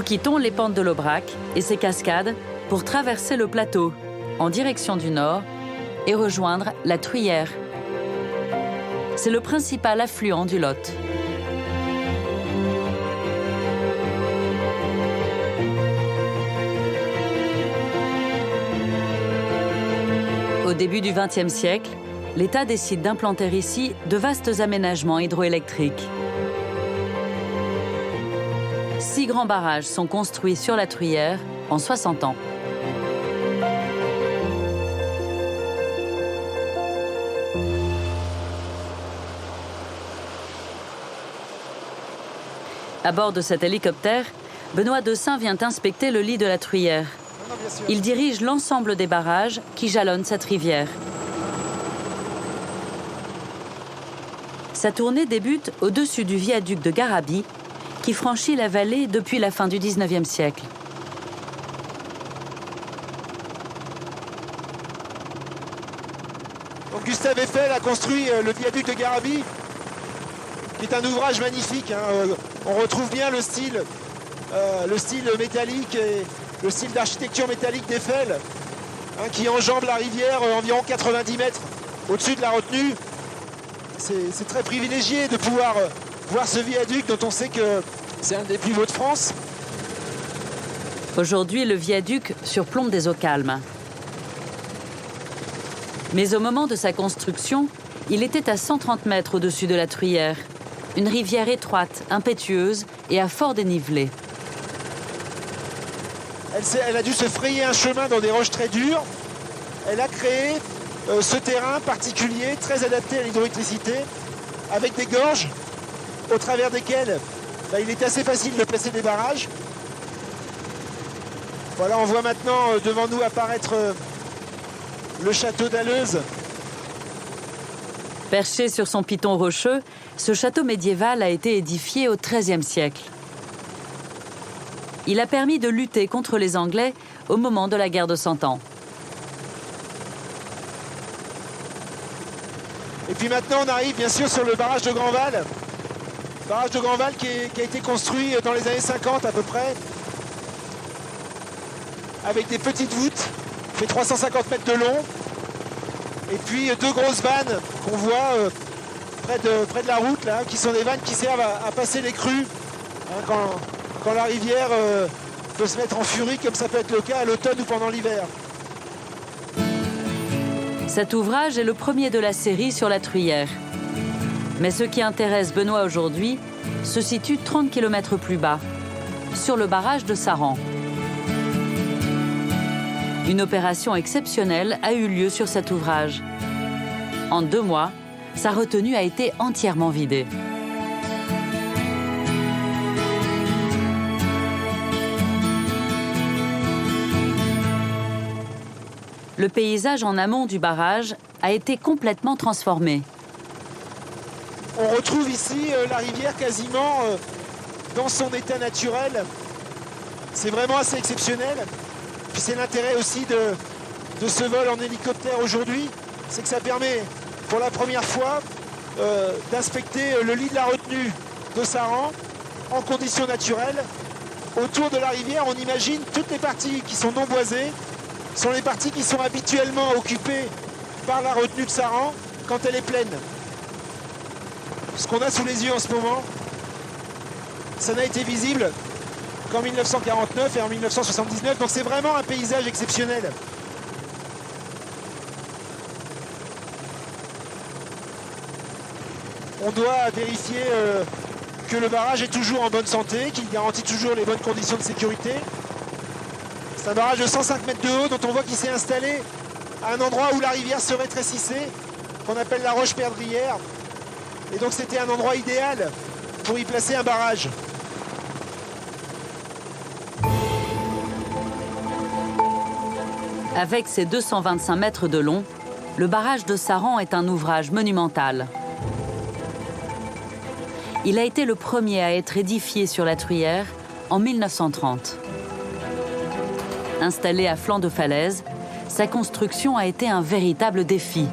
Nous quittons les pentes de l'Aubrac et ses cascades pour traverser le plateau en direction du nord et rejoindre la Truyère. C'est le principal affluent du Lot. Au début du XXe siècle, l'État décide d'implanter ici de vastes aménagements hydroélectriques. 6 grands barrages sont construits sur la Truyère en 60 ans. À bord de cet hélicoptère, Benoît Dessin vient inspecter le lit de la Truyère. Il dirige l'ensemble des barrages qui jalonnent cette rivière. Sa tournée débute au-dessus du viaduc de Garabi, qui franchit la vallée depuis la fin du XIXe siècle. Donc Gustave Eiffel a construit le viaduc de Garabi, qui est un ouvrage magnifique. On retrouve bien le style métallique et le style d'architecture métallique d'Eiffel, qui enjambe la rivière environ 90 mètres au-dessus de la retenue. C'est très privilégié de pouvoir voir ce viaduc dont on sait que c'est un des plus beaux de France. Aujourd'hui, le viaduc surplombe des eaux calmes. Mais au moment de sa construction, il était à 130 mètres au-dessus de la Truyère, une rivière étroite, impétueuse et à fort dénivelé. Elle a dû se frayer un chemin dans des roches très dures. Elle a créé ce terrain particulier, très adapté à l'hydroélectricité, avec des gorges au travers desquelles il est assez facile de placer des barrages. Voilà, on voit maintenant devant nous apparaître le château d'Aleuze. Perché sur son piton rocheux, ce château médiéval a été édifié au XIIIe siècle. Il a permis de lutter contre les Anglais au moment de la guerre de Cent Ans. Et puis maintenant, on arrive bien sûr sur le barrage de Grandval. Barrage de Grandval qui a été construit dans les années 50 à peu près, avec des petites voûtes, fait 350 mètres de long, et puis 2 grosses vannes qu'on voit près de la route, là, qui sont des vannes qui servent à passer les crues, quand la rivière peut se mettre en furie, comme ça peut être le cas à l'automne ou pendant l'hiver. Cet ouvrage est le premier de la série sur la Truyère. Mais ce qui intéresse Benoît aujourd'hui se situe 30 km plus bas, sur le barrage de Saran. Une opération exceptionnelle a eu lieu sur cet ouvrage. En 2 mois, sa retenue a été entièrement vidée. Le paysage en amont du barrage a été complètement transformé. On retrouve ici la rivière quasiment dans son état naturel. C'est vraiment assez exceptionnel. Puis c'est l'intérêt aussi de ce vol en hélicoptère aujourd'hui, c'est que ça permet pour la première fois d'inspecter le lit de la retenue de Saran en conditions naturelles. Autour de la rivière, on imagine toutes les parties qui sont non boisées sont les parties qui sont habituellement occupées par la retenue de Saran quand elle est pleine. Ce qu'on a sous les yeux en ce moment, ça n'a été visible qu'en 1949 et en 1979, donc c'est vraiment un paysage exceptionnel. On doit vérifier que le barrage est toujours en bonne santé, qu'il garantit toujours les bonnes conditions de sécurité. C'est un barrage de 105 mètres de haut dont on voit qu'il s'est installé à un endroit où la rivière se rétrécissait, qu'on appelle la Roche-Perdrière. Et donc c'était un endroit idéal pour y placer un barrage. Avec ses 225 mètres de long, le barrage de Saran est un ouvrage monumental. Il a été le premier à être édifié sur la Truyère en 1930. Installé à flanc de falaise, sa construction a été un véritable défi.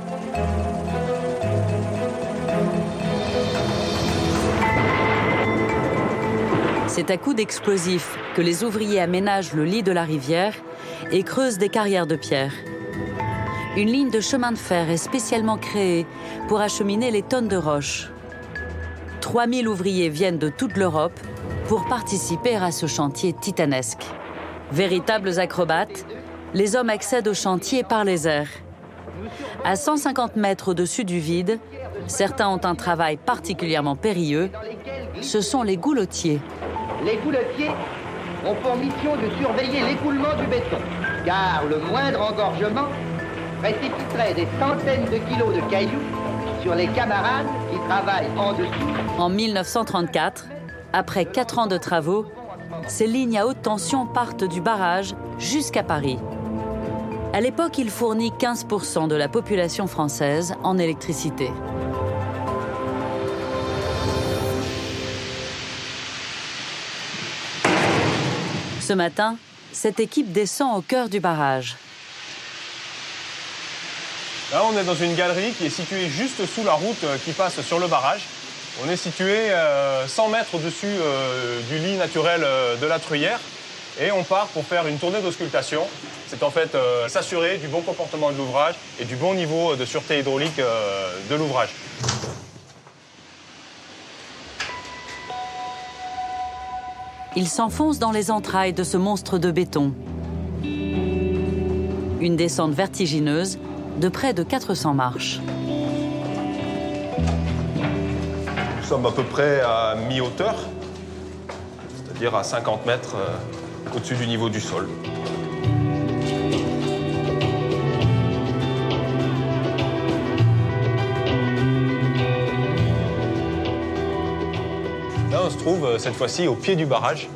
C'est à coups d'explosifs que les ouvriers aménagent le lit de la rivière et creusent des carrières de pierre. Une ligne de chemin de fer est spécialement créée pour acheminer les tonnes de roches. 3000 ouvriers viennent de toute l'Europe pour participer à ce chantier titanesque. Véritables acrobates, les hommes accèdent au chantier par les airs. À 150 mètres au-dessus du vide, certains ont un travail particulièrement périlleux. Ce sont les goulottiers. Les goulottiers ont pour mission de surveiller l'écoulement du béton, car le moindre engorgement précipiterait des centaines de kilos de cailloux sur les camarades qui travaillent en dessous. En 1934, après 4 ans de travaux, ces lignes à haute tension partent du barrage jusqu'à Paris. À l'époque, il fournit 15% de la population française en électricité. Ce matin, cette équipe descend au cœur du barrage. Là, on est dans une galerie qui est située juste sous la route qui passe sur le barrage. On est situé 100 mètres au-dessus du lit naturel de la Truyère et on part pour faire une tournée d'auscultation. C'est en fait s'assurer du bon comportement de l'ouvrage et du bon niveau de sûreté hydraulique de l'ouvrage. Il s'enfonce dans les entrailles de ce monstre de béton. Une descente vertigineuse de près de 400 marches. Nous sommes à peu près à mi-hauteur, c'est-à-dire à 50 mètres au-dessus du niveau du sol. Là, on se trouve cette fois-ci au pied du barrage,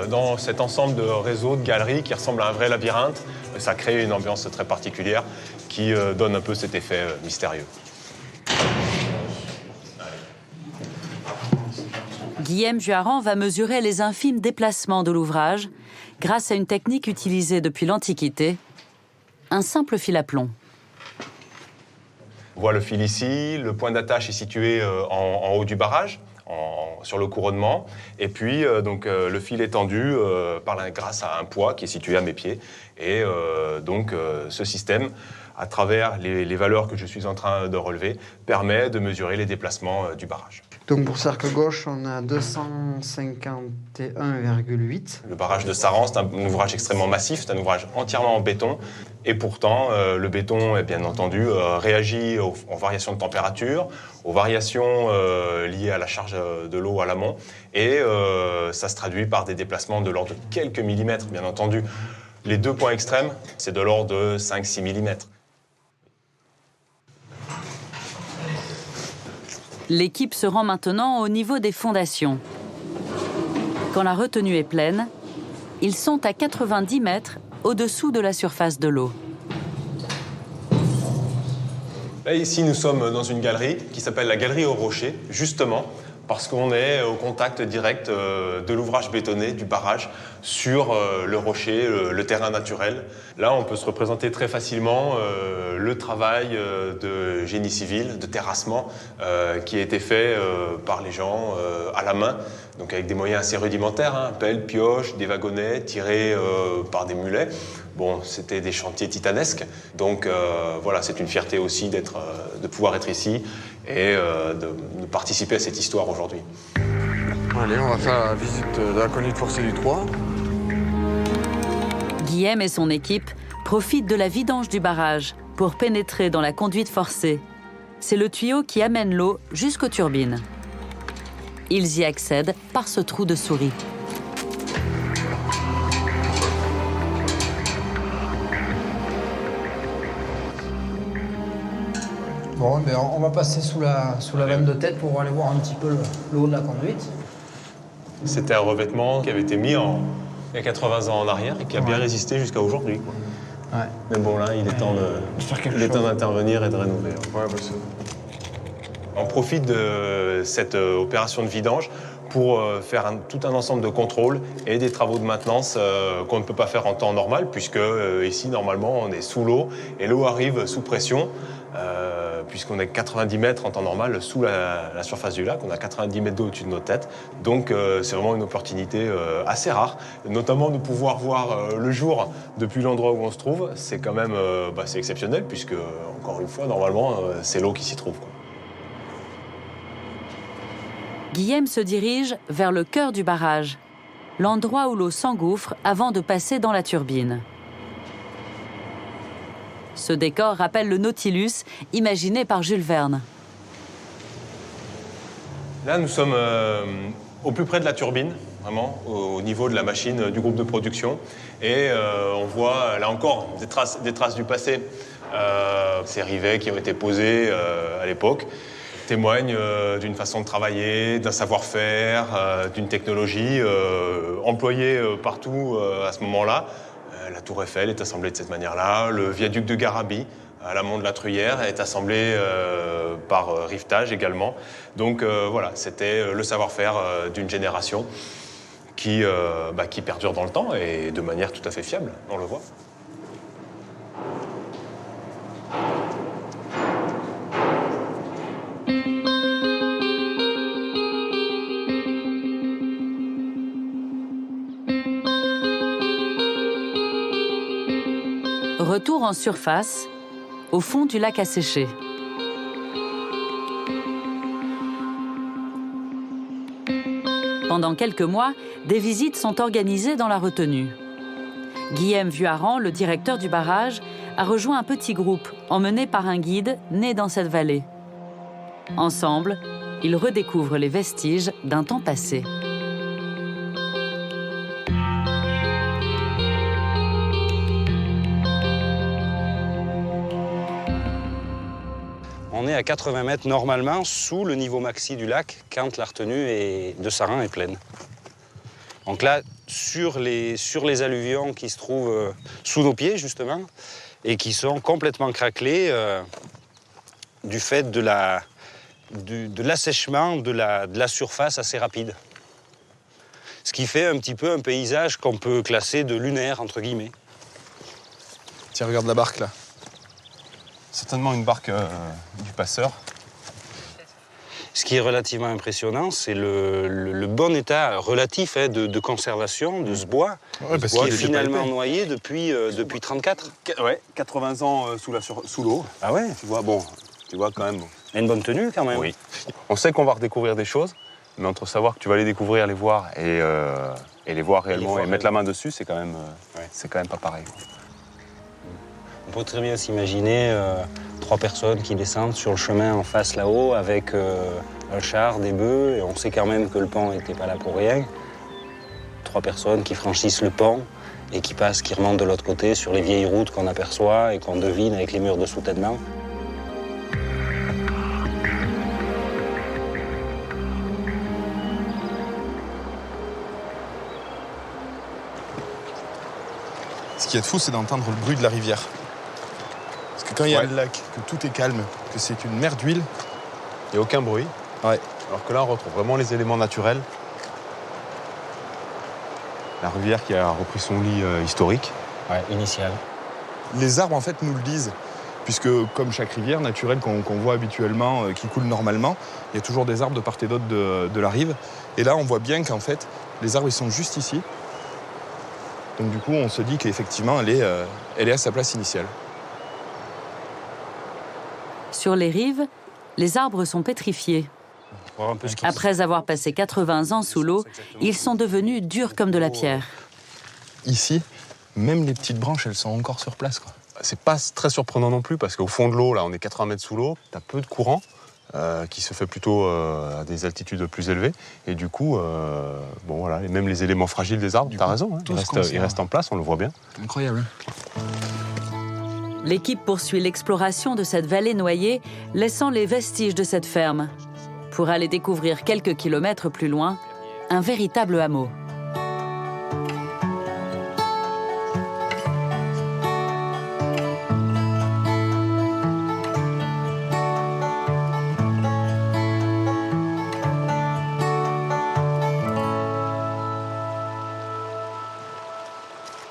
dans cet ensemble de réseaux, de galeries qui ressemble à un vrai labyrinthe. Ça crée une ambiance très particulière qui donne un peu cet effet mystérieux. Guillaume Juaran va mesurer les infimes déplacements de l'ouvrage grâce à une technique utilisée depuis l'Antiquité, un simple fil à plomb. On voit le fil ici, le point d'attache est situé en haut du barrage, sur le couronnement, et puis le fil est tendu grâce à un poids qui est situé à mes pieds. Et ce système, à travers les valeurs que je suis en train de relever, permet de mesurer les déplacements du barrage. Donc pour cercle gauche, on a 251,8. Le barrage de Saran, c'est un ouvrage extrêmement massif, c'est un ouvrage entièrement en béton. Et pourtant, le béton, bien entendu, réagit aux variations de température, aux variations liées à la charge de l'eau à l'amont. Et ça se traduit par des déplacements de l'ordre de quelques millimètres, bien entendu. Les deux points extrêmes, c'est de l'ordre de 5-6 millimètres. L'équipe se rend maintenant au niveau des fondations. Quand la retenue est pleine, ils sont à 90 mètres au-dessous de la surface de l'eau. Là, ici, nous sommes dans une galerie qui s'appelle la Galerie au Rocher, justement parce qu'on est au contact direct de l'ouvrage bétonné, du barrage, sur le rocher, le terrain naturel. Là, on peut se représenter très facilement le travail de génie civil, de terrassement, qui a été fait par les gens à la main, donc avec des moyens assez rudimentaires, hein, pelle, pioche, des wagonnets tirés par des mulets. Bon, c'était des chantiers titanesques, donc voilà, c'est une fierté aussi de pouvoir être ici et de participer à cette histoire aujourd'hui. Allez, on va faire la visite de la conduite forcée du 3. Guillaume et son équipe profitent de la vidange du barrage pour pénétrer dans la conduite forcée. C'est le tuyau qui amène l'eau jusqu'aux turbines. Ils y accèdent par ce trou de souris. Bon, ben on va passer sous la vanne de tête pour aller voir un petit peu le haut de la conduite. C'était un revêtement qui avait été mis il y a 80 ans en arrière et qui a bien résisté jusqu'à aujourd'hui. Ouais. Mais bon, là, il est temps d'intervenir et de rénover. Ouais, bah On profite de cette opération de vidange pour faire tout un ensemble de contrôles et des travaux de maintenance qu'on ne peut pas faire en temps normal, puisque ici, normalement, on est sous l'eau et l'eau arrive sous pression. puisqu'on est 90 mètres en temps normal sous la surface du lac. On a 90 mètres d'eau au-dessus de nos têtes. Donc c'est vraiment une opportunité assez rare. Notamment de pouvoir voir le jour depuis l'endroit où on se trouve. C'est quand même c'est exceptionnel, puisque, encore une fois, normalement, c'est l'eau qui s'y trouve, quoi. Guillaume se dirige vers le cœur du barrage, l'endroit où l'eau s'engouffre avant de passer dans la turbine. Ce décor rappelle le Nautilus, imaginé par Jules Verne. Là, nous sommes au plus près de la turbine, vraiment, au niveau de la machine du groupe de production. Et on voit, là encore, des traces du passé. Ces rivets qui ont été posés à l'époque témoignent d'une façon de travailler, d'un savoir-faire, d'une technologie employée partout à ce moment-là. La tour Eiffel est assemblée de cette manière-là. Le viaduc de Garabit, à l'amont de la Truyère, est assemblé par rivetage également. Donc voilà, c'était le savoir-faire d'une génération qui perdure dans le temps et de manière tout à fait fiable, on le voit. Retour en surface, au fond du lac asséché. Pendant quelques mois, des visites sont organisées dans la retenue. Guillaume Vuarrand, le directeur du barrage, a rejoint un petit groupe emmené par un guide né dans cette vallée. Ensemble, ils redécouvrent les vestiges d'un temps passé. On est à 80 mètres normalement sous le niveau maxi du lac quand la retenue de Sarin est pleine. Donc là, sur les alluvions qui se trouvent sous nos pieds justement et qui sont complètement craquelés du fait de l'assèchement de la surface assez rapide. Ce qui fait un petit peu un paysage qu'on peut classer de lunaire, entre guillemets. Tiens, regarde la barque là. Certainement une barque du passeur. Ce qui est relativement impressionnant, c'est le bon état relatif de conservation de ce bois, qui est finalement noyé depuis 1934. Ouais, 80 ans sous l'eau. Ah ouais? Tu vois quand même. Il a une bonne tenue quand même. Oui. On sait qu'on va redécouvrir des choses, mais entre savoir que tu vas les découvrir, les voir et les voir réellement et mettre la main dessus, c'est quand même pas pareil. On peut très bien s'imaginer 3 personnes qui descendent sur le chemin en face là-haut avec un char, des bœufs, et on sait quand même que le pont n'était pas là pour rien. 3 personnes qui franchissent le pont et qui remontent de l'autre côté sur les vieilles routes qu'on aperçoit et qu'on devine avec les murs de soutènement. Ce qui est fou, c'est d'entendre le bruit de la rivière. Parce que quand il y a le lac, que tout est calme, que c'est une mer d'huile, il n'y a aucun bruit. Ouais. Alors que là, on retrouve vraiment les éléments naturels. La rivière qui a repris son lit historique. Ouais, initial. Les arbres, en fait, nous le disent. Puisque, comme chaque rivière naturelle qu'on voit habituellement, qui coule normalement, il y a toujours des arbres de part et d'autre de la rive. Et là, on voit bien qu'en fait, les arbres, ils sont juste ici. Donc, du coup, on se dit qu'effectivement, elle est à sa place initiale. Sur les rives, les arbres sont pétrifiés. Après avoir passé 80 ans sous l'eau, ils sont devenus durs comme de la pierre. Ici, même les petites branches, elles sont encore sur place, quoi. C'est pas très surprenant non plus, parce qu'au fond de l'eau, là, on est 80 mètres sous l'eau, t'as peu de courant, qui se fait plutôt à des altitudes plus élevées. Et du coup, même les éléments fragiles des arbres, t'as raison, hein, ils restent en place, on le voit bien. Incroyable. L'équipe poursuit l'exploration de cette vallée noyée, laissant les vestiges de cette ferme, pour aller découvrir quelques kilomètres plus loin, un véritable hameau.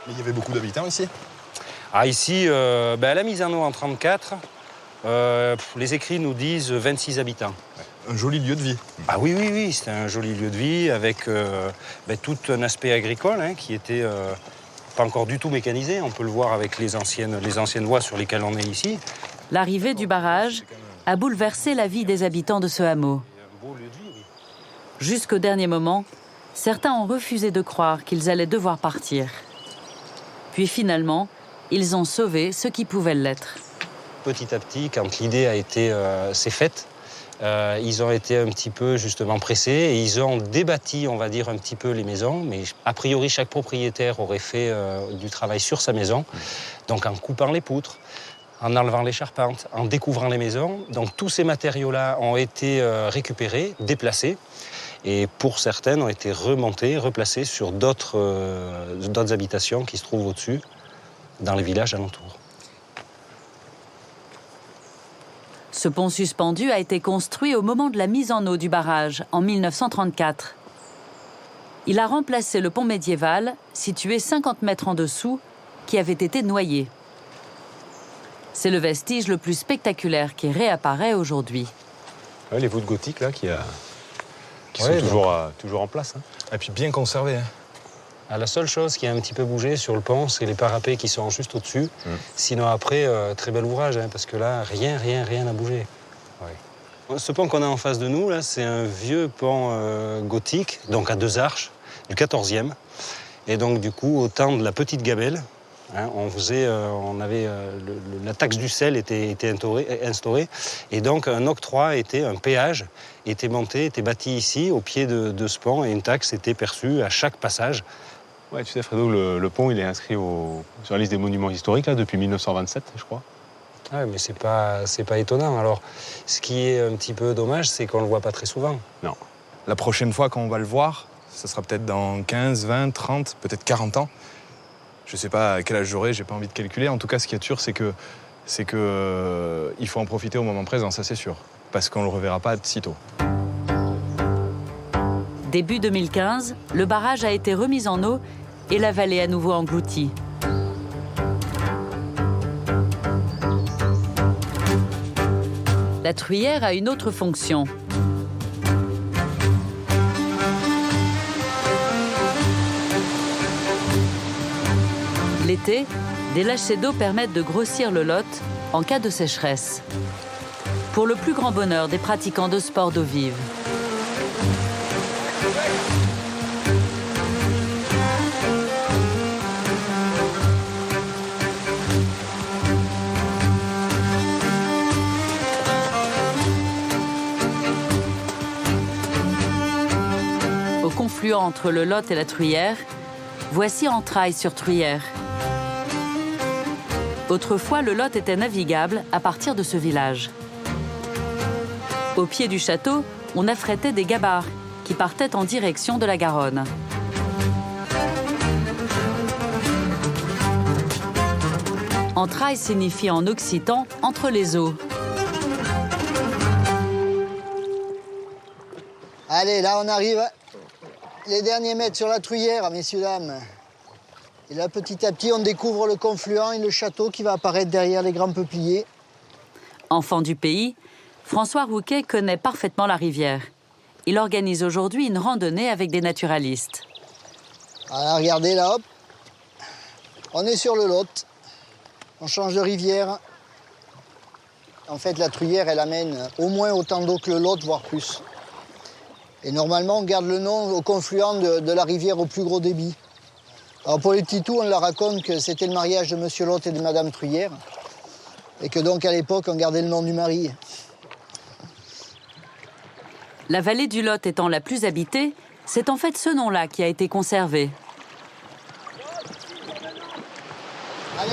Mais il y avait beaucoup d'habitants ici. Ah, ici, à la mise en eau en 1934, Les écrits nous disent 26 habitants. Un joli lieu de vie. Ah oui, c'était un joli lieu de vie avec tout un aspect agricole qui était pas encore du tout mécanisé. On peut le voir avec les anciennes voies sur lesquelles on est ici. L'arrivée du barrage a bouleversé la vie des habitants de ce hameau. Jusqu'au dernier moment, certains ont refusé de croire qu'ils allaient devoir partir. Puis finalement, ils ont sauvé ce qui pouvait l'être. Petit à petit, quand l'idée s'est faite, ils ont été un petit peu justement pressés et ils ont débâti, on va dire, un petit peu les maisons. Mais a priori, chaque propriétaire aurait fait du travail sur sa maison. Donc en coupant les poutres, en enlevant les charpentes, en découvrant les maisons. Donc tous ces matériaux-là ont été récupérés, déplacés. Et pour certaines, ont été remontés, replacés sur d'autres habitations qui se trouvent au-dessus, dans les villages alentours. Ce pont suspendu a été construit au moment de la mise en eau du barrage, en 1934. Il a remplacé le pont médiéval, situé 50 mètres en dessous, qui avait été noyé. C'est le vestige le plus spectaculaire qui réapparaît aujourd'hui. Ouais, les voûtes gothiques là, qui sont toujours en place. Et puis bien conservées. La seule chose qui a un petit peu bougé sur le pont, c'est les parapets qui sont juste au-dessus. Sinon après, très bel ouvrage, parce que là, rien n'a bougé. Ouais. Ce pont qu'on a en face de nous, là, c'est un vieux pont gothique, donc à 2 arches, du 14e. Et donc du coup, au temps de la petite gabelle, la taxe du sel était instaurée. Et donc un octroi, un péage, était bâti ici, au pied de ce pont, et une taxe était perçue à chaque passage. Ouais, tu sais, Fredo, le pont, il est inscrit sur la liste des monuments historiques là, depuis 1927, je crois. Ah, mais c'est pas étonnant. Alors, ce qui est un petit peu dommage, c'est qu'on le voit pas très souvent. Non. La prochaine fois qu'on va le voir, ça sera peut-être dans 15, 20, 30, peut-être 40 ans. Je sais pas à quel âge j'aurai, j'ai pas envie de calculer. En tout cas, ce qui est sûr, c'est que il faut en profiter au moment présent, ça c'est sûr. Parce qu'on le reverra pas de sitôt. Début 2015, le barrage a été remis en eau et la vallée à nouveau engloutie. La Truyère a une autre fonction. L'été, des lâchers d'eau permettent de grossir le Lot en cas de sécheresse. Pour le plus grand bonheur des pratiquants de sport d'eau vive. Au confluent entre le Lot et la Truyère, voici Entrailles-sur-Truyère. Autrefois, le Lot était navigable à partir de ce village. Au pied du château, on affrétait des gabarres qui partaient en direction de la Garonne. Entrailles signifie en occitan « entre les eaux ». Allez, là on arrive. Les derniers mètres sur la Truyère, messieurs, dames. Et là, petit à petit, on découvre le confluent et le château qui va apparaître derrière les grands peupliers. Enfant du pays, François Rouquet connaît parfaitement la rivière. Il organise aujourd'hui une randonnée avec des naturalistes. Alors, regardez là, hop. On est sur le Lot. On change de rivière. En fait, la Truyère, elle amène au moins autant d'eau que le Lot, voire plus. Et normalement, on garde le nom au confluent de la rivière au plus gros débit. Alors pour les petits tours, on leur raconte que c'était le mariage de Monsieur Lot et de Madame Truyère. Et que donc, à l'époque, on gardait le nom du mari. La vallée du Lot étant la plus habitée, c'est en fait ce nom-là qui a été conservé. Allez,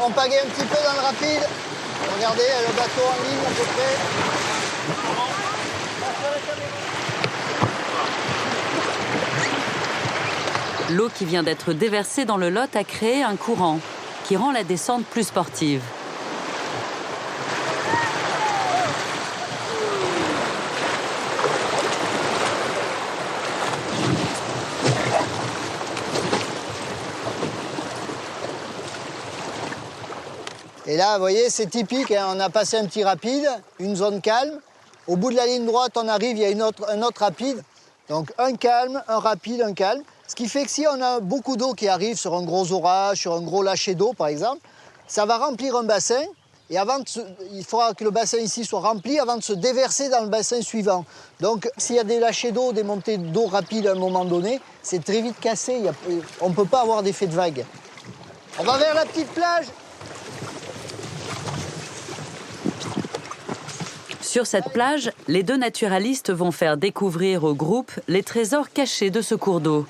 on pagaie un petit peu dans le rapide. Regardez, le bateau en ligne à peu près. L'eau qui vient d'être déversée dans le Lot a créé un courant qui rend la descente plus sportive. Et là, vous voyez, c'est typique, hein, on a passé un petit rapide, une zone calme. Au bout de la ligne droite, on arrive, il y a un autre rapide. Donc un calme, un rapide, un calme. Ce qui fait que si on a beaucoup d'eau qui arrive sur un gros orage, sur un gros lâcher d'eau par exemple, ça va remplir un bassin. Et il faudra que le bassin ici soit rempli avant de se déverser dans le bassin suivant. Donc s'il y a des lâchers d'eau, des montées d'eau rapides à un moment donné, c'est très vite cassé. On ne peut pas avoir d'effet de vague. On va vers la petite plage. Sur cette plage, les deux naturalistes vont faire découvrir au groupe les trésors cachés de ce cours d'eau.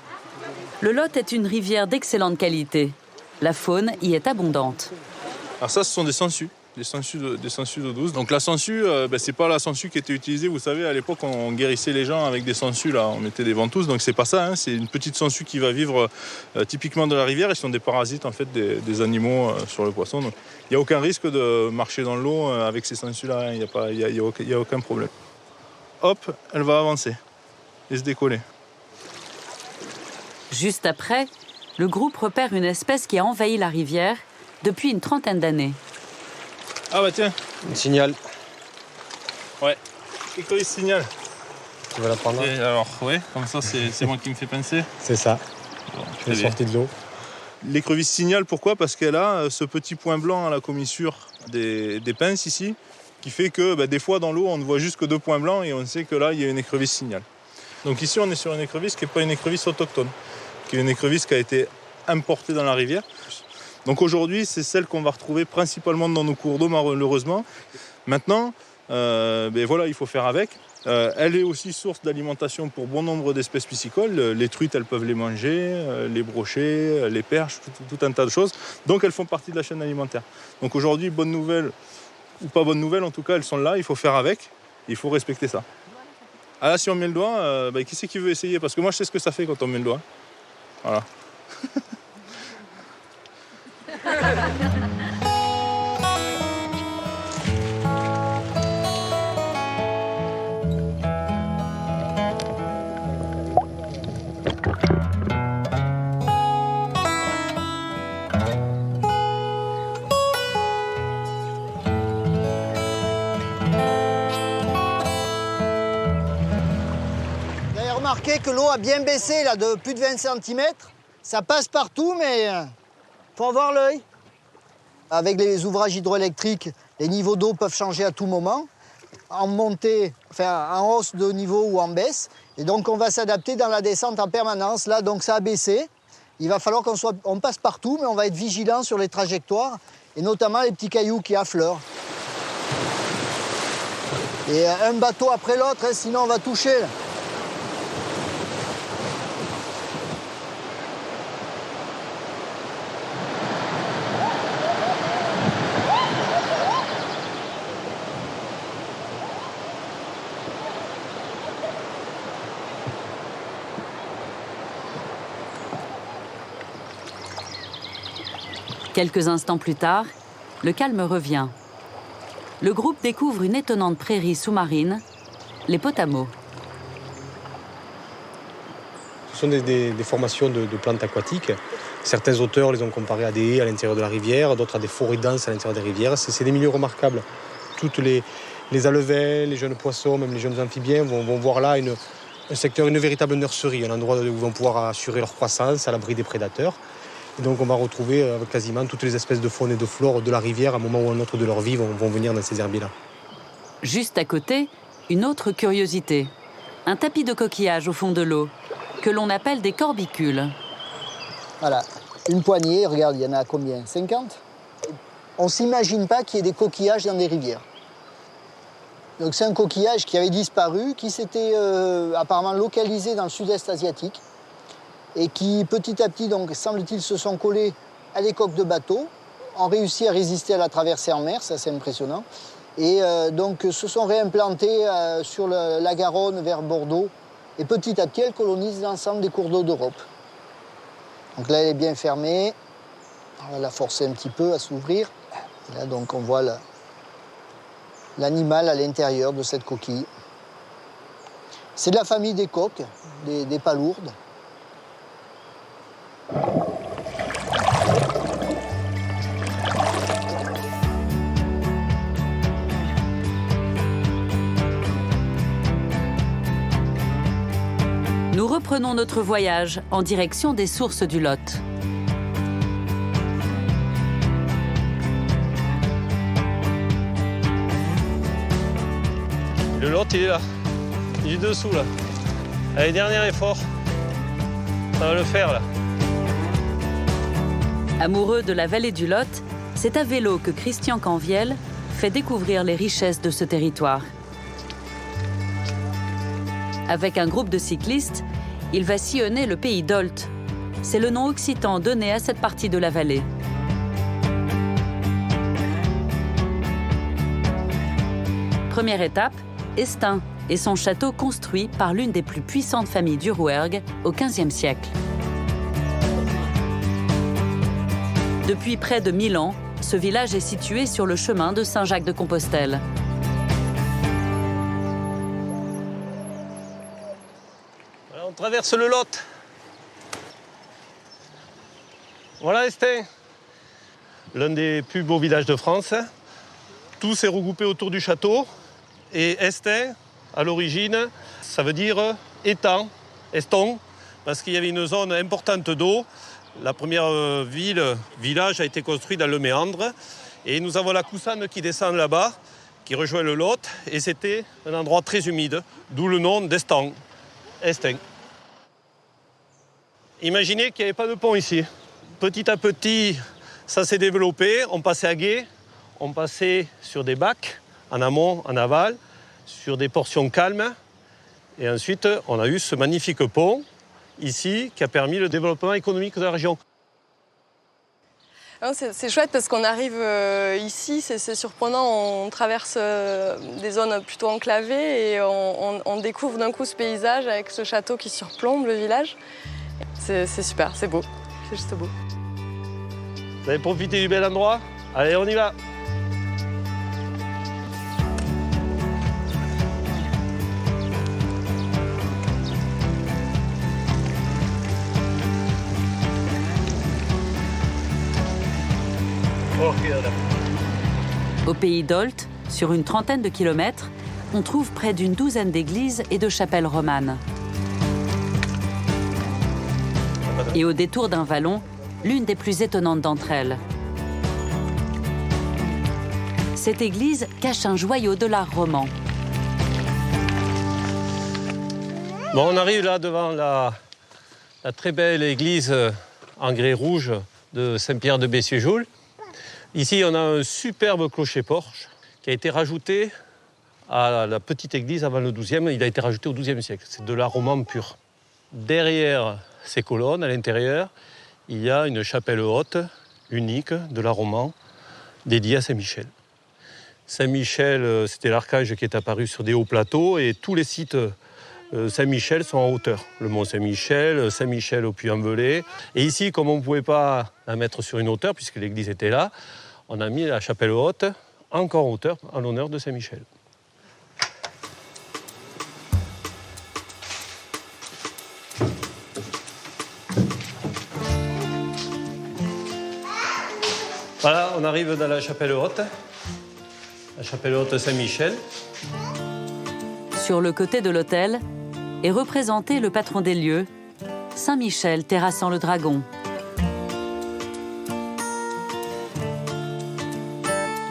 Le Lot est une rivière d'excellente qualité. La faune y est abondante. Alors ça, ce sont des sangsues. Des sangsues d'eau douce. Donc la sangsue, c'est pas la sangsue qui était utilisée. Vous savez, à l'époque, on guérissait les gens avec des sangsues. Là, on mettait des ventouses. Donc c'est pas ça. Hein. C'est une petite sangsue qui va vivre typiquement de la rivière. Ils sont des parasites en fait des animaux sur le poisson. Donc il n'y a aucun risque de marcher dans l'eau avec ces sangsues-là. Il n'y a aucun problème. Hop, elle va avancer et se décoller. Juste après, le groupe repère une espèce qui a envahi la rivière depuis une trentaine d'années. Ah bah tiens, Un signal. ouais, écrevisse signal. Tu vas la prendre? Et alors, ouais, comme ça, c'est moi qui me fais pincer. C'est ça. Très bien. Sortie de l'eau. L'écrevisse signal, pourquoi? Parce qu'elle a ce petit point blanc à la commissure des pinces ici, qui fait que des fois dans l'eau, on ne voit juste que 2 points blancs et on sait que là, il y a une écrevisse signal. Donc ici, on est sur une écrevisse qui n'est pas une écrevisse autochtone, qui est une écrevisse qui a été importée dans la rivière. Donc aujourd'hui, c'est celle qu'on va retrouver principalement dans nos cours d'eau, malheureusement. Maintenant, voilà, il faut faire avec. Elle est aussi source d'alimentation pour bon nombre d'espèces piscicoles. Les truites, elles peuvent les manger, les brochets, les perches, tout un tas de choses. Donc elles font partie de la chaîne alimentaire. Donc aujourd'hui, bonne nouvelle ou pas bonne nouvelle, en tout cas, elles sont là, il faut faire avec, il faut respecter ça. Ah là, si on met le doigt, qui c'est qui veut essayer? Parce que moi, je sais ce que ça fait quand on met le doigt. Voilà. Vous avez remarqué que l'eau a bien baissé là, de plus de 20 cm. Ça passe partout, mais faut avoir l'œil. Avec les ouvrages hydroélectriques, les niveaux d'eau peuvent changer à tout moment, en montée, en hausse de niveau ou en baisse. Et donc on va s'adapter dans la descente en permanence. Là, donc ça a baissé. Il va falloir on passe partout, mais on va être vigilant sur les trajectoires, et notamment les petits cailloux qui affleurent. Et un bateau après l'autre, hein, sinon on va toucher. Là. Quelques instants plus tard, le calme revient. Le groupe découvre une étonnante prairie sous-marine, les Potamos. Ce sont des formations de plantes aquatiques. Certains auteurs les ont comparées à des haies à l'intérieur de la rivière, d'autres à des forêts denses à l'intérieur des rivières. C'est des milieux remarquables. Toutes les alevins, les jeunes poissons, même les jeunes amphibiens vont voir là un secteur, une véritable nurserie, un endroit où ils vont pouvoir assurer leur croissance à l'abri des prédateurs. Et donc on va retrouver quasiment toutes les espèces de faune et de flore de la rivière, à un moment ou à un autre de leur vie, vont venir dans ces herbiers-là. Juste à côté, une autre curiosité. Un tapis de coquillages au fond de l'eau, que l'on appelle des corbicules. Voilà, une poignée, regarde, il y en a combien? 50? On ne s'imagine pas qu'il y ait des coquillages dans des rivières. Donc c'est un coquillage qui avait disparu, qui s'était apparemment localisé dans le sud-est asiatique, et qui, petit à petit, donc, semble-t-il, se sont collés à des coques de bateaux, ont réussi à résister à la traversée en mer, ça c'est impressionnant, et donc se sont réimplantés sur la Garonne vers Bordeaux, et petit à petit, elles colonisent l'ensemble des cours d'eau d'Europe. Donc là, elle est bien fermée, on va la forcer un petit peu à s'ouvrir, et là, donc, on voit l'animal à l'intérieur de cette coquille. C'est de la famille des coques, des palourdes. reprenons notre voyage en direction des sources du Lot. Le Lot, il est là. Il est dessous, là. Allez, dernier effort. Ça va le faire, là. Amoureux de la vallée du Lot, c'est à vélo que Christian Canviel fait découvrir les richesses de ce territoire. Avec un groupe de cyclistes, il va sillonner le pays d'Olt. C'est le nom occitan donné à cette partie de la vallée. Première étape, Estaing et son château construit par l'une des plus puissantes familles du Rouergue au XVe siècle. Depuis près de 1000 ans, ce village est situé sur le chemin de Saint-Jacques-de-Compostelle. Voilà, on traverse le Lot. Voilà Estaing, l'un des plus beaux villages de France. Tout s'est regroupé autour du château. Et Estaing, à l'origine, ça veut dire étang, eston, parce qu'il y avait une zone importante d'eau. La première village a été construit dans le méandre. Et nous avons la Coussanne qui descend là-bas, qui rejoint le Lot. Et c'était un endroit très humide, d'où le nom d'Estaing. Estaing. Imaginez qu'il n'y avait pas de pont ici. Petit à petit, ça s'est développé. On passait à gué, on passait sur des bacs, en amont, en aval, sur des portions calmes. Et ensuite, on a eu ce magnifique pont, ici, qui a permis le développement économique de la région. C'est chouette parce qu'on arrive ici, c'est surprenant, on traverse des zones plutôt enclavées et on découvre d'un coup ce paysage avec ce château qui surplombe le village. C'est super, c'est beau, c'est juste beau. Vous avez profité du bel endroit? Allez, on y va! Au pays d'Olt, sur une trentaine de kilomètres, on trouve près d'une douzaine d'églises et de chapelles romanes. Et au détour d'un vallon, l'une des plus étonnantes d'entre elles. Cette église cache un joyau de l'art roman. Bon, on arrive là devant la très belle église en grès rouge de Saint-Pierre de Bessieux-Joule. Ici, on a un superbe clocher-porche qui a été rajouté à la petite église avant le XIIe. Il a été rajouté au XIIe siècle. C'est de l'art roman pur. Derrière ces colonnes, à l'intérieur, il y a une chapelle haute, unique, de l'art roman, dédiée à Saint-Michel. Saint-Michel, c'était l'archange qui est apparu sur des hauts plateaux et tous les sites Saint-Michel sont en hauteur. Le mont Saint-Michel, Saint-Michel au Puy-en-Velay. Et ici, comme on ne pouvait pas la mettre sur une hauteur, puisque l'église était là, on a mis la chapelle haute, encore en hauteur, en l'honneur de Saint-Michel. Voilà, on arrive dans la chapelle haute Saint-Michel. Sur le côté de l'autel est représenté le patron des lieux, Saint Michel terrassant le dragon.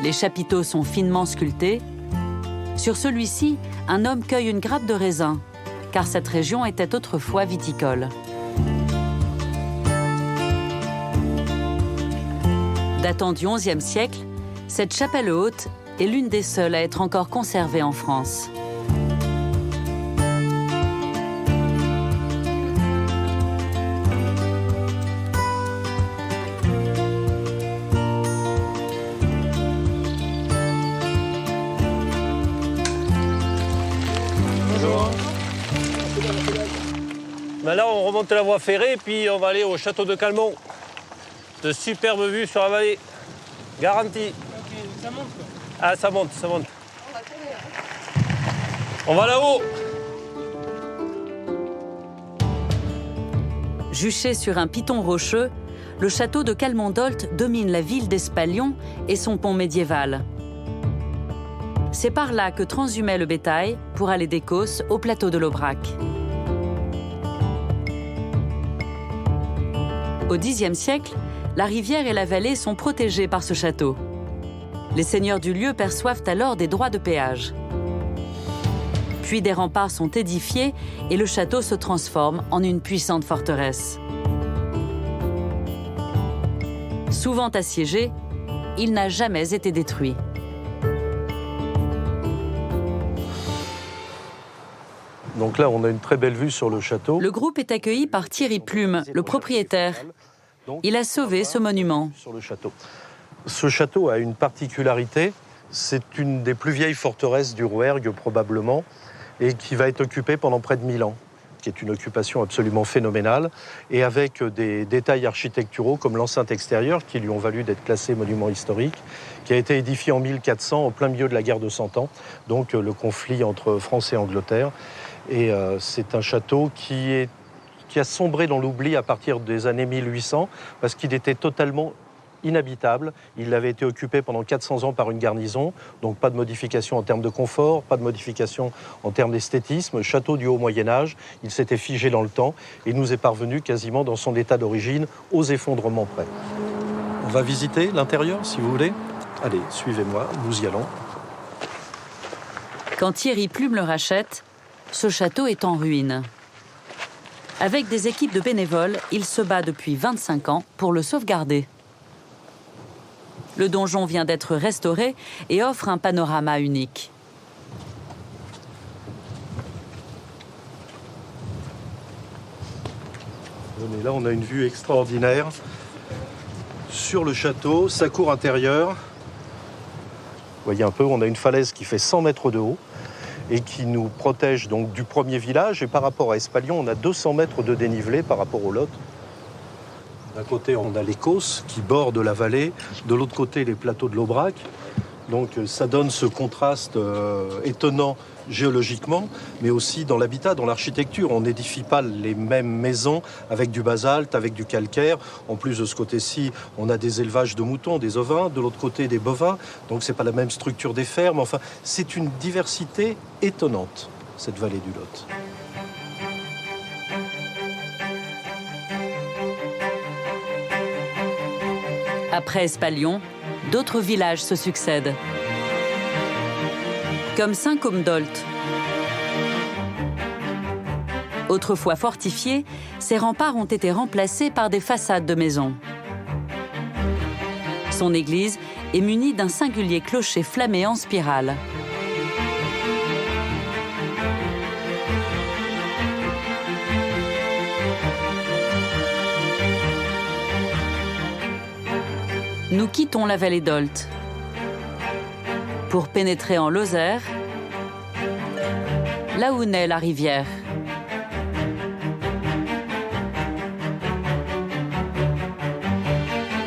Les chapiteaux sont finement sculptés. Sur celui-ci, un homme cueille une grappe de raisin, car cette région était autrefois viticole. Datant du XIe siècle, cette chapelle haute est l'une des seules à être encore conservée en France. Là, on remonte la voie ferrée, puis on va aller au château de Calmont. De superbes vues sur la vallée. Garantie. Ok, ça monte quoi. Ah, ça monte. On va là-haut. Juché sur un piton rocheux, le château de Calmont-d'Olt domine la ville d'Espalion et son pont médiéval. C'est par là que transhumait le bétail pour aller d'Écosse au plateau de l'Aubrac. Au Xe siècle, la rivière et la vallée sont protégées par ce château. Les seigneurs du lieu perçoivent alors des droits de péage. Puis des remparts sont édifiés et le château se transforme en une puissante forteresse. Souvent assiégé, il n'a jamais été détruit. Donc là, on a une très belle vue sur le château. Le groupe est accueilli par Thierry Plume, le propriétaire. Il a sauvé ce monument. Sur le château. Ce château a une particularité, c'est une des plus vieilles forteresses du Rouergue probablement, et qui va être occupée pendant près de 1000 ans, qui est une occupation absolument phénoménale, et avec des détails architecturaux comme l'enceinte extérieure, qui lui ont valu d'être classé monument historique, qui a été édifié en 1400, en plein milieu de la guerre de 100 ans, donc le conflit entre France et Angleterre. Et c'est un château qui a sombré dans l'oubli à partir des années 1800, parce qu'il était totalement inhabitable. Il avait été occupé pendant 400 ans par une garnison, donc pas de modification en termes de confort, pas de modification en termes d'esthétisme. Château du haut Moyen-Âge, il s'était figé dans le temps et nous est parvenu quasiment dans son état d'origine, aux effondrements près. On va visiter l'intérieur, si vous voulez. Allez, suivez-moi, nous y allons. Quand Thierry Plume le rachète, ce château est en ruine. Avec des équipes de bénévoles, il se bat depuis 25 ans pour le sauvegarder. Le donjon vient d'être restauré et offre un panorama unique. Et là, on a une vue extraordinaire sur le château, sa cour intérieure. Vous voyez un peu, on a une falaise qui fait 100 mètres de haut et qui nous protège donc du premier village. Et par rapport à Espalion, on a 200 mètres de dénivelé par rapport au Lot. D'un côté, on a les Causses qui bordent la vallée. De l'autre côté, les plateaux de l'Aubrac. Donc ça donne ce contraste étonnant géologiquement, mais aussi dans l'habitat, dans l'architecture. On n'édifie pas les mêmes maisons avec du basalte, avec du calcaire. En plus de ce côté-ci, on a des élevages de moutons, des ovins. De l'autre côté, des bovins. Donc c'est pas la même structure des fermes. Enfin, c'est une diversité étonnante, cette vallée du Lot. Après Espalion, d'autres villages se succèdent. Comme Saint-Côme-d'Olt. Autrefois fortifiés, ces remparts ont été remplacés par des façades de maisons. Son église est munie d'un singulier clocher flammé en spirale. Nous quittons la vallée d'Olt pour pénétrer en Lozère, là où naît la rivière.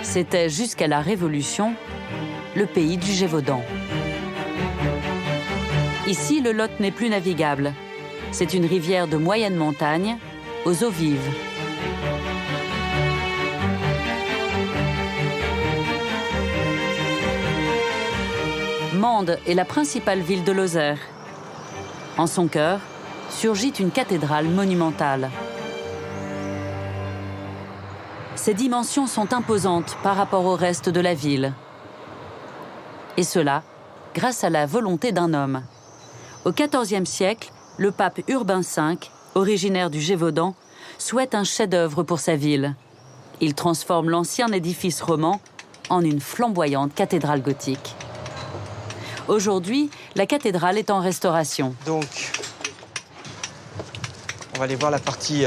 C'était jusqu'à la Révolution le pays du Gévaudan. Ici, le Lot n'est plus navigable. C'est une rivière de moyenne montagne, aux eaux vives. Mende est la principale ville de Lozère. En son cœur, surgit une cathédrale monumentale. Ses dimensions sont imposantes par rapport au reste de la ville. Et cela, grâce à la volonté d'un homme. Au XIVe siècle, le pape Urbain V, originaire du Gévaudan, souhaite un chef-d'œuvre pour sa ville. Il transforme l'ancien édifice roman en une flamboyante cathédrale gothique. Aujourd'hui, la cathédrale est en restauration. Donc, on va aller voir la partie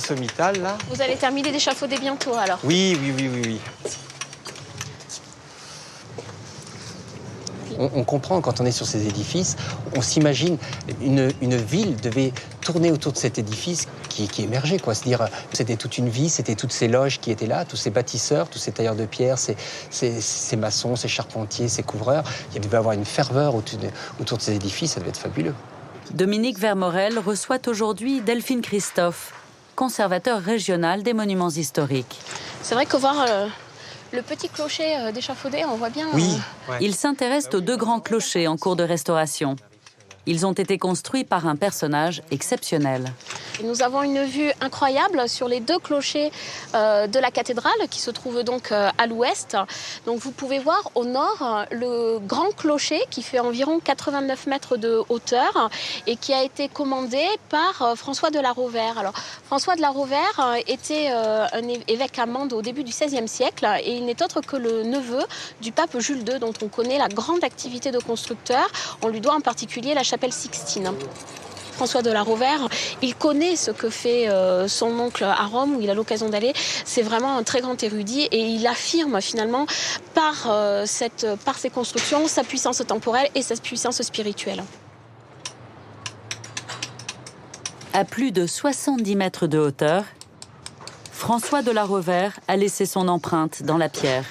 sommitale, là. Vous allez terminer d'échafauder bientôt, alors? Oui. On comprend, quand on est sur ces édifices, on s'imagine une ville devait tourner autour de cet édifice qui émergeait, quoi. C'est-à-dire, c'était toute une vie, c'était toutes ces loges qui étaient là, tous ces bâtisseurs, tous ces tailleurs de pierre, ces maçons, ces charpentiers, ces couvreurs. Il devait y avoir une ferveur autour de ces édifices, ça devait être fabuleux. Dominique Vermorel reçoit aujourd'hui Delphine Christophe, conservateur régional des monuments historiques. C'est vrai que voir le petit clocher d'échafaudé, on voit bien... Oui. Ils s'intéressent aux deux grands clochers en cours de restauration. Ils ont été construits par un personnage exceptionnel. Nous avons une vue incroyable sur les 2 clochers de la cathédrale qui se trouvent donc à l'ouest. Donc vous pouvez voir au nord le grand clocher qui fait environ 89 mètres de hauteur et qui a été commandé par François de la Rovère. Alors François de la Rovère était un évêque à Mende au début du XVIe siècle et il n'est autre que le neveu du pape Jules II dont on connaît la grande activité de constructeur. On lui doit en particulier la chapelle Sixtine. François de la Rovère, il connaît ce que fait son oncle à Rome, où il a l'occasion d'aller. C'est vraiment un très grand érudit et il affirme finalement par ses constructions sa puissance temporelle et sa puissance spirituelle. À plus de 70 mètres de hauteur, François de la Rovère a laissé son empreinte dans la pierre.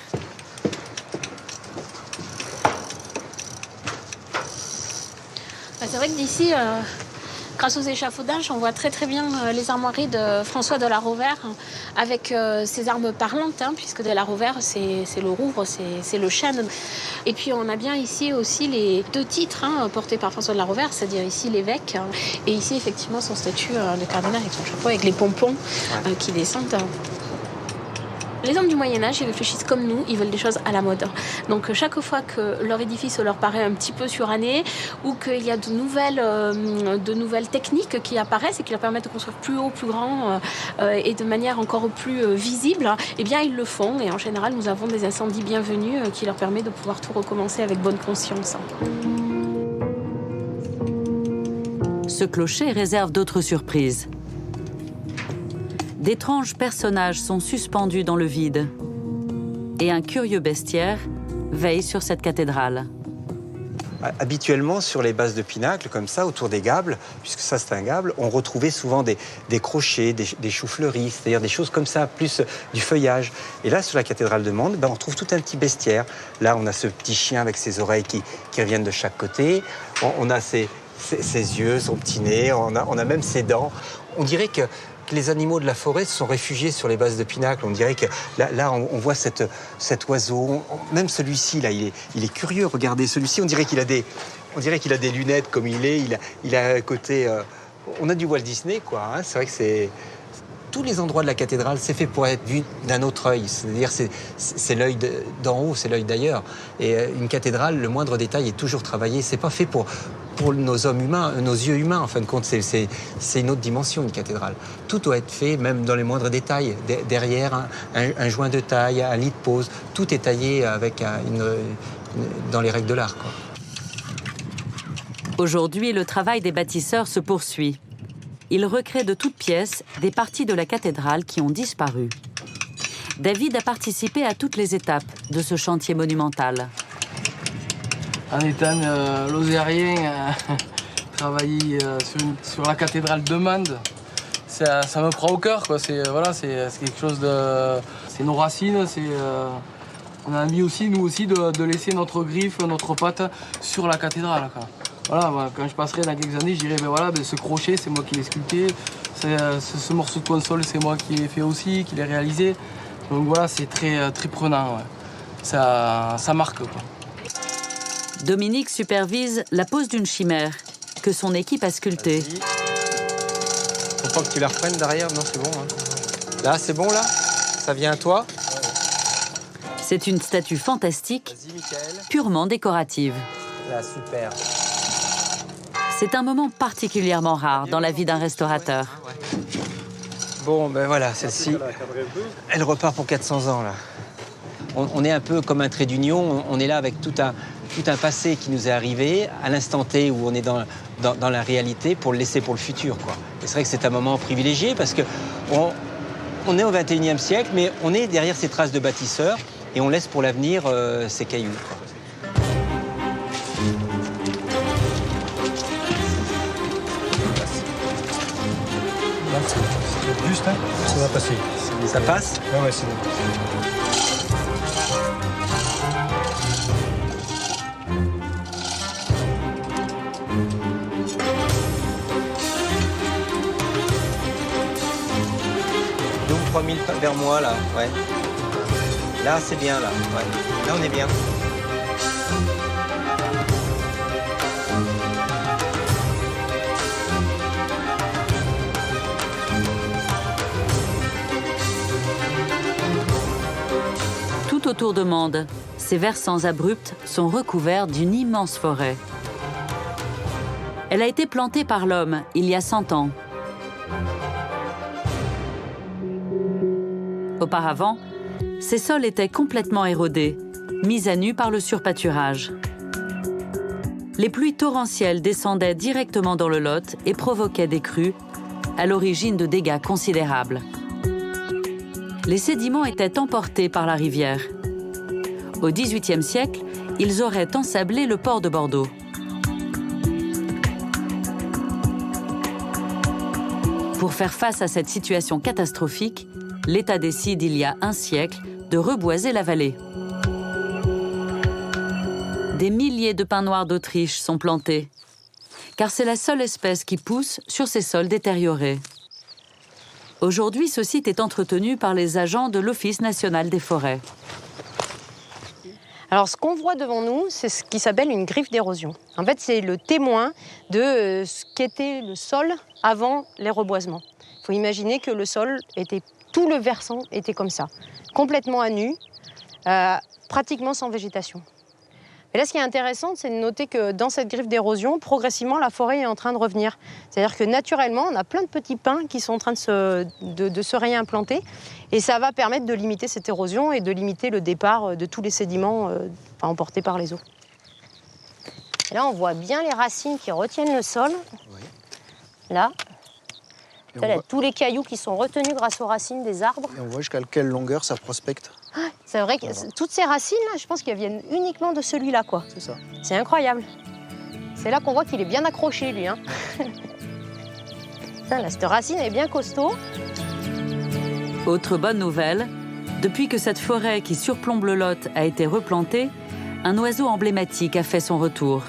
C'est vrai que d'ici, grâce aux échafaudages, on voit très bien les armoiries de François de la Rovère avec ses armes parlantes, puisque de la Rovère, c'est le Rouvre, c'est le chêne. Et puis on a bien ici aussi les 2 titres portés par François de la Rovère, c'est-à-dire ici l'évêque et ici effectivement son statut de cardinal avec son chapeau, avec les pompons qui descendent. Les hommes du Moyen-Âge, ils réfléchissent comme nous, ils veulent des choses à la mode. Donc chaque fois que leur édifice leur paraît un petit peu suranné ou qu'il y a de nouvelles techniques qui apparaissent et qui leur permettent de construire plus haut, plus grand et de manière encore plus visible, eh bien ils le font. Et en général, nous avons des incendies bienvenus qui leur permettent de pouvoir tout recommencer avec bonne conscience. Ce clocher réserve d'autres surprises. D'étranges personnages sont suspendus dans le vide et un curieux bestiaire veille sur cette cathédrale. Habituellement, sur les bases de pinacle, comme ça, autour des gables, puisque ça c'est un gable, on retrouvait souvent des crochets, des choux-fleuris, c'est-à-dire des choses comme ça, plus du feuillage. Et là, sur la cathédrale de Mende, on retrouve tout un petit bestiaire. Là, on a ce petit chien avec ses oreilles qui reviennent de chaque côté. On a ses yeux, son petit nez, on a même ses dents. On dirait que les animaux de la forêt se sont réfugiés sur les bases de pinacle. On dirait que là on voit cet oiseau. Même celui-ci, là, il est curieux. Regardez, celui-ci, on dirait qu'il a des lunettes comme il est. Il a un côté... on a du Walt Disney, quoi. C'est vrai que c'est... Tous les endroits de la cathédrale, c'est fait pour être vu d'un autre œil. C'est-à-dire, c'est l'œil d'en haut, c'est l'œil d'ailleurs. Et une cathédrale, le moindre détail est toujours travaillé. C'est pas fait pour nos hommes humains, nos yeux humains, en fin de compte. C'est une autre dimension, une cathédrale. Tout doit être fait, même dans les moindres détails. Derrière, un joint de taille, un lit de pose, tout est taillé avec dans les règles de l'art, quoi. Aujourd'hui, le travail des bâtisseurs se poursuit. Ils recréent de toutes pièces des parties de la cathédrale qui ont disparu. David a participé à toutes les étapes de ce chantier monumental. En étant lozérien, travailler sur la cathédrale de Mende, ça me prend au cœur, quoi. C'est quelque chose de... C'est nos racines, on a envie aussi, nous aussi, de laisser notre griffe, notre patte sur la cathédrale, quoi. Voilà, quand je passerai dans quelques années, je dirais, ce crochet, c'est moi qui l'ai sculpté. Ce morceau de console, c'est moi qui l'ai fait aussi, qui l'ai réalisé. Donc voilà, c'est très, très prenant. Ouais. Ça marque, quoi. Dominique supervise la pose d'une chimère que son équipe a sculptée. Faut pas que tu la reprennes derrière, non, c'est bon. Là, c'est bon, là? Ça vient à toi? C'est une statue fantastique, purement décorative. Là, super. C'est un moment particulièrement rare dans la vie d'un restaurateur. Bon, ben voilà, celle-ci, elle repart pour 400 ans, là. On est un peu comme un trait d'union, on est là avec tout un passé qui nous est arrivé, à l'instant T où on est dans la réalité, pour le laisser pour le futur, quoi. Et c'est vrai que c'est un moment privilégié, parce que on est au XXIe siècle, mais on est derrière ces traces de bâtisseurs, et on laisse pour l'avenir ces cailloux, quoi. C'est juste, hein, ça va passer. Ça passe? Ouais, c'est bon. Donc 3000 vers moi, là, ouais. Là, c'est bien, là, ouais. Là, on est bien. autour de Mende, ces versants abrupts sont recouverts d'une immense forêt. Elle a été plantée par l'homme il y a 100 ans. Auparavant, ces sols étaient complètement érodés, mis à nu par le surpâturage. Les pluies torrentielles descendaient directement dans le Lot et provoquaient des crues, à l'origine de dégâts considérables. Les sédiments étaient emportés par la rivière. Au XVIIIe siècle, ils auraient ensablé le port de Bordeaux. Pour faire face à cette situation catastrophique, l'État décide il y a un siècle de reboiser la vallée. Des milliers de pins noirs d'Autriche sont plantés, car c'est la seule espèce qui pousse sur ces sols détériorés. Aujourd'hui, ce site est entretenu par les agents de l'Office national des forêts. Alors, ce qu'on voit devant nous, c'est ce qui s'appelle une griffe d'érosion. En fait, c'est le témoin de ce qu'était le sol avant les reboisements. Il faut imaginer que le sol était, tout le versant était comme ça, complètement à nu, pratiquement sans végétation. Et là, ce qui est intéressant, c'est de noter que dans cette griffe d'érosion, progressivement, la forêt est en train de revenir. C'est-à-dire que naturellement, on a plein de petits pins qui sont en train de se réimplanter. Et ça va permettre de limiter cette érosion et de limiter le départ de tous les sédiments emportés par les eaux. Et là, on voit bien les racines qui retiennent le sol. Oui. Là. Là, tous les cailloux qui sont retenus grâce aux racines des arbres. Et on voit jusqu'à quelle longueur ça prospecte. C'est vrai que toutes ces racines-là, je pense qu'elles viennent uniquement de celui-là, quoi. C'est ça. C'est incroyable. C'est là qu'on voit qu'il est bien accroché, lui. Hein. Là, cette racine est bien costaud. Autre bonne nouvelle, depuis que cette forêt qui surplombe le Lot a été replantée, un oiseau emblématique a fait son retour.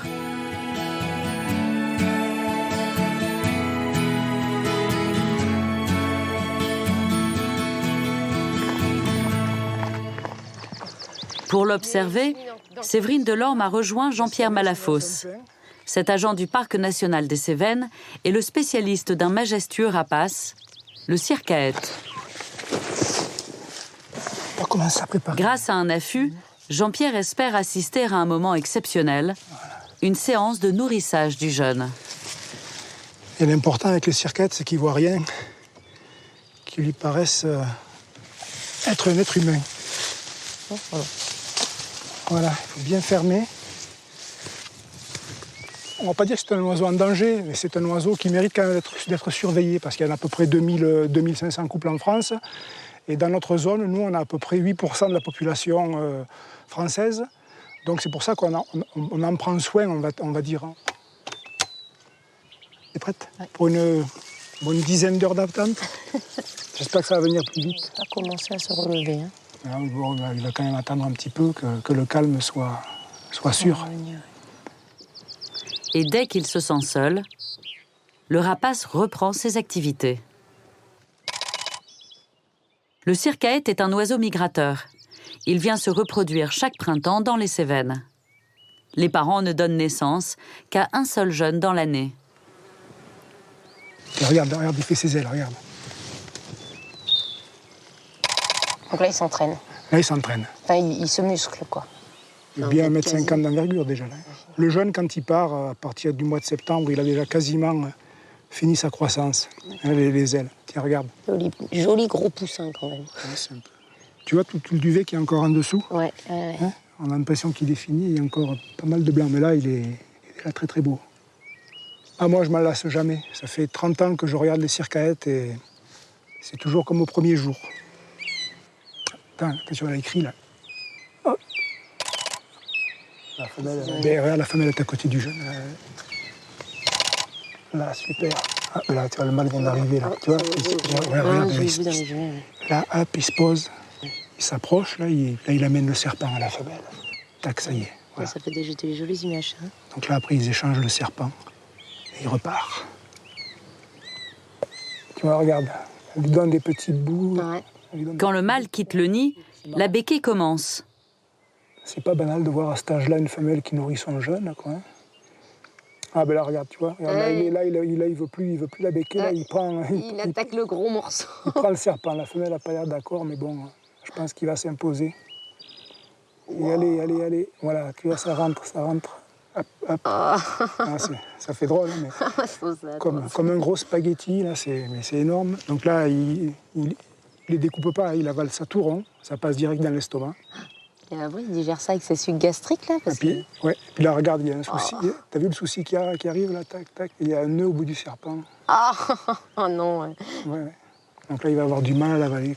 Pour l'observer, Séverine Delorme a rejoint Jean-Pierre Malafosse. Cet agent du Parc national des Cévennes est le spécialiste d'un majestueux rapace, le circaète. On commence à préparer. Grâce à un affût, Jean-Pierre espère assister à un moment exceptionnel, une séance de nourrissage du jeune. Et l'important avec le circaète, c'est qu'il ne voit rien qui lui paraisse être un être humain. Voilà, il faut bien fermer. On ne va pas dire que c'est un oiseau en danger, mais c'est un oiseau qui mérite quand même d'être surveillé, parce qu'il y en a à peu près 2500 couples en France. Et dans notre zone, nous, on a à peu près 8% de la population française. Donc c'est pour ça qu'on en prend soin, on va dire. T'es prête ? Ouais. Pour une bonne dizaine d'heures d'attente. J'espère que ça va venir plus vite. Ça va commencer à se relever. Hein. Bon, il va quand même attendre un petit peu que le calme soit sûr. Et dès qu'il se sent seul, le rapace reprend ses activités. Le circaète est un oiseau migrateur. Il vient se reproduire chaque printemps dans les Cévennes. Les parents ne donnent naissance qu'à un seul jeune dans l'année. Regarde, il fait ses ailes, regarde. Donc là, il s'entraîne. Là, il s'entraîne. Enfin, il se muscle, quoi. Il est bien 1,50 m d'envergure, déjà. Là. Le jeune, quand il part, à partir du mois de septembre, il a déjà quasiment fini sa croissance. Les ailes. Tiens, regarde. Joli gros poussin, quand même. Ouais, tu vois tout le duvet qui est encore en dessous ? Ouais. Hein, on a l'impression qu'il est fini, il y a encore pas mal de blanc. Mais là, il est là très, très beau. Ah, moi, je ne m'en lasse jamais. Ça fait 30 ans que je regarde les circaètes et c'est toujours comme au premier jour. Attention, elle a écrit, là. Oh. La femelle, regarde, la femelle est à côté du jeune. Là, super. Ah, là, tu vois, le mâle vient d'arriver, là. Tu vois, regarde, là, hop, il se pose. Il s'approche, là, il amène le serpent à la femelle. Tac, ça y est. Voilà. Ça fait des jolies images. Hein. Donc là, après, ils échangent le serpent. Et il repart. Tu vois, regarde. Elle lui donne des petits bouts. Ouais. Quand le mâle quitte le nid, la béquée commence. C'est pas banal de voir à cet âge-là une femelle qui nourrit son jeune, quoi. Ah ben là, regarde, tu vois. Regarde, là, il veut plus la béquée. Là, il attaque le gros morceau. Il prend le serpent. La femelle n'a pas l'air d'accord, mais bon, je pense qu'il va s'imposer. Et allez. Voilà, tu vois, ça rentre. Hop. Ah, ça fait drôle, mais comme un gros spaghetti, là, mais c'est énorme. Donc là, il les découpe pas, il avale ça tout rond, ça passe direct dans l'estomac. Et après, il digère ça avec ses sucs gastriques, là parce puis là, regarde, il y a un souci. T'as vu le souci qui arrive, là, tac, il y a un nœud au bout du serpent. Oh non. Ouais. Donc là, il va avoir du mal à l'avaler.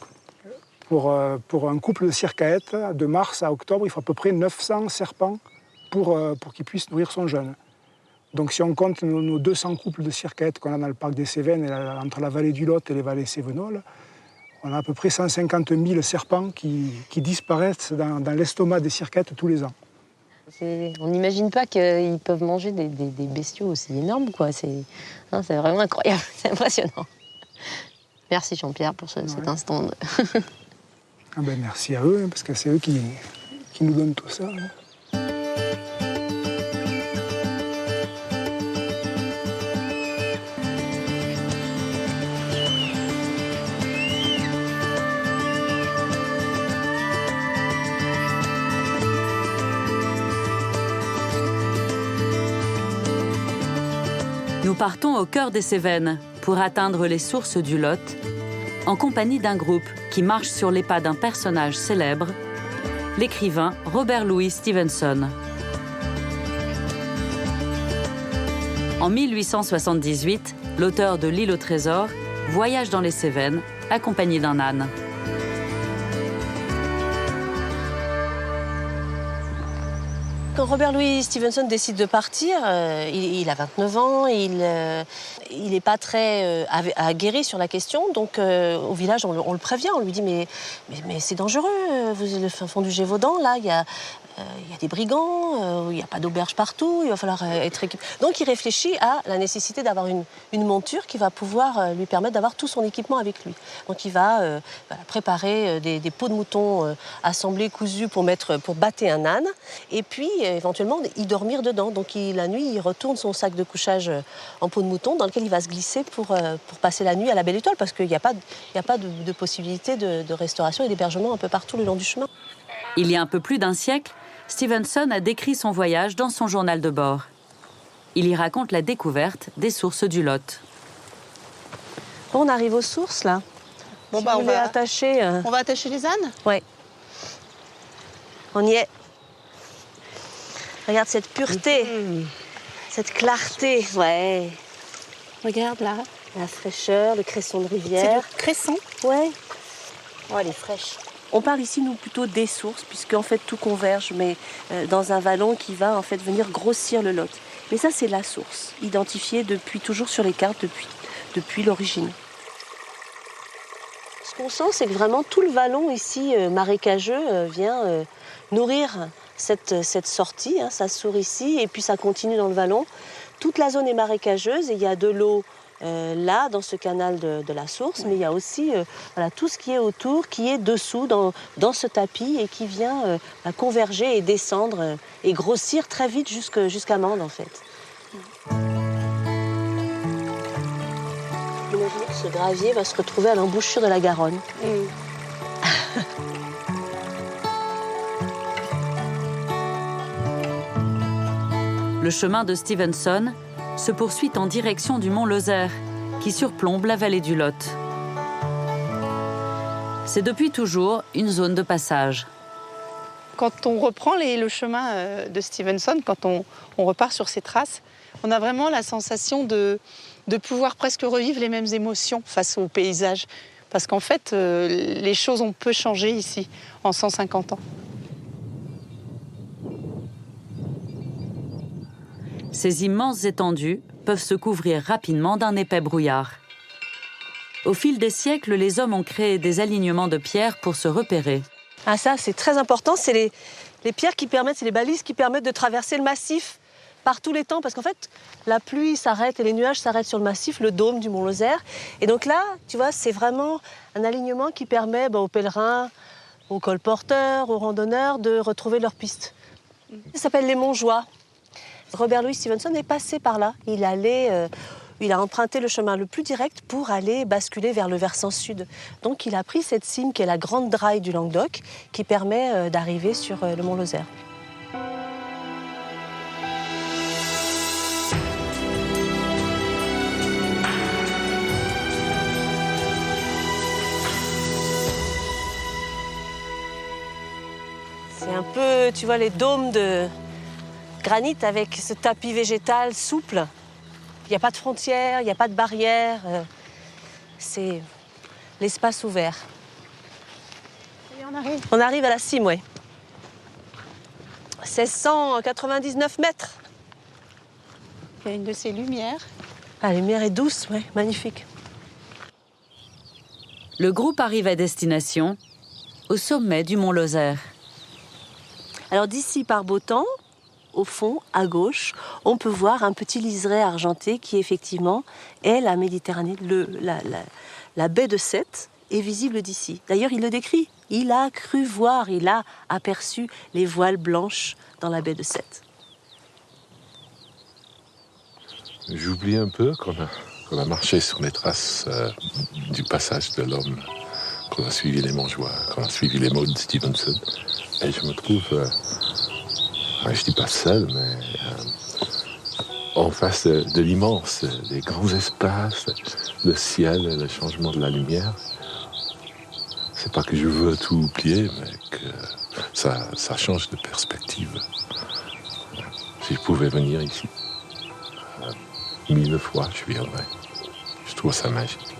Pour un couple de circaètes, de mars à octobre, il faut à peu près 900 serpents pour qu'ils puissent nourrir son jeune. Donc si on compte nos 200 couples de circaètes qu'on a dans le parc des Cévennes, entre la vallée du Lot et les vallées cévenoles, on a à peu près 150 000 serpents qui disparaissent dans l'estomac des circaètes tous les ans. On n'imagine pas qu'ils peuvent manger des bestiaux aussi énormes, quoi. C'est vraiment incroyable, c'est impressionnant. Merci Jean-Pierre pour cet instant. Merci à eux, parce que c'est eux qui nous donnent tout ça. Nous partons au cœur des Cévennes pour atteindre les sources du Lot, en compagnie d'un groupe qui marche sur les pas d'un personnage célèbre, l'écrivain Robert Louis Stevenson. En 1878, l'auteur de L'île au trésor voyage dans les Cévennes, accompagné d'un âne. Quand Robert Louis Stevenson décide de partir, il a 29 ans, il n'est pas très aguerri sur la question, donc au village on le prévient, on lui dit mais c'est dangereux, vous êtes le fin fond du Gévaudan, là il y a des brigands, il n'y a pas d'auberge partout, il va falloir être équipé. Donc il réfléchit à la nécessité d'avoir une monture qui va pouvoir lui permettre d'avoir tout son équipement avec lui. Donc il va préparer des peaux de mouton assemblées, cousues pour battre un âne, et puis éventuellement y dormir dedans. Donc la nuit, il retourne son sac de couchage en peau de mouton dans lequel il va se glisser pour passer la nuit à la Belle Étoile, parce qu'il n'y a pas de possibilité de restauration et d'hébergement un peu partout le long du chemin. Il y a un peu plus d'un siècle, Stevenson a décrit son voyage dans son journal de bord. Il y raconte la découverte des sources du Lot. Bon, on arrive aux sources, là. Bon, on va attacher... On va attacher les ânes ? Oui. On y est. Regarde cette pureté, cette clarté. Ouais. Regarde, là. La fraîcheur, le cresson de rivière. C'est le cresson ? Ouais. Oh, elle est fraîche. On parle ici, nous, plutôt des sources, puisqu'en fait, tout converge, mais dans un vallon qui va, en fait, venir grossir le Lot. Mais ça, c'est la source, identifiée toujours sur les cartes, depuis l'origine. Ce qu'on sent, c'est que vraiment tout le vallon ici, marécageux, vient nourrir cette sortie. Ça sourd ici, et puis ça continue dans le vallon. Toute la zone est marécageuse, et il y a de l'eau là, dans ce canal de la source, mais il y a aussi tout ce qui est autour, qui est dessous, dans ce tapis, et qui vient converger et descendre et grossir très vite jusqu'à Mende, en fait. Imaginez que ce gravier va se retrouver à l'embouchure de la Garonne. Le chemin de Stevenson se poursuit en direction du mont Lozère, qui surplombe la vallée du Lot. C'est depuis toujours une zone de passage. Quand on reprend le chemin de Stevenson, quand on repart sur ses traces, on a vraiment la sensation de pouvoir presque revivre les mêmes émotions face au paysage. Parce qu'en fait, les choses ont peu changé ici, en 150 ans. Ces immenses étendues peuvent se couvrir rapidement d'un épais brouillard. Au fil des siècles, les hommes ont créé des alignements de pierres pour se repérer. Ah ça, c'est très important, c'est les pierres qui permettent, c'est les balises qui permettent de traverser le massif par tous les temps, parce qu'en fait, la pluie s'arrête et les nuages s'arrêtent sur le massif, le dôme du mont Lozère. Et donc là, tu vois, c'est vraiment un alignement qui permet aux pèlerins, aux colporteurs, aux randonneurs de retrouver leur piste. Ça s'appelle les Montjoie. Robert Louis Stevenson est passé par là. Il allait Il a emprunté le chemin le plus direct pour aller basculer vers le versant sud. Donc il a pris cette cime qui est la grande draille du Languedoc, qui permet d'arriver sur le mont Lozère. C'est un peu, tu vois, les dômes de granit avec ce tapis végétal souple. Il n'y a pas de frontières, il n'y a pas de barrière. C'est l'espace ouvert. Et on arrive. On arrive à la cime, oui. 1699 mètres. Il y a une de ces lumières. La lumière est douce, oui, magnifique. Le groupe arrive à destination, au sommet du mont Lozère. Alors d'ici, par beau temps, au fond, à gauche, on peut voir un petit liseré argenté qui, effectivement, est la Méditerranée. La baie de Sète est visible d'ici. D'ailleurs, il le décrit. Il a cru voir, il a aperçu les voiles blanches dans la baie de Sète. J'oublie un peu qu'on a marché sur les traces du passage de l'homme, qu'on a suivi les Montjoie, qu'on a suivi les mots de Stevenson. Et je me trouve, je dis pas seul, mais en face de l'immense, des grands espaces, le ciel, le changement de la lumière. C'est pas que je veux tout oublier, mais que ça change de perspective. Si je pouvais venir ici, 1000 fois, je viendrais. Je trouve ça magique.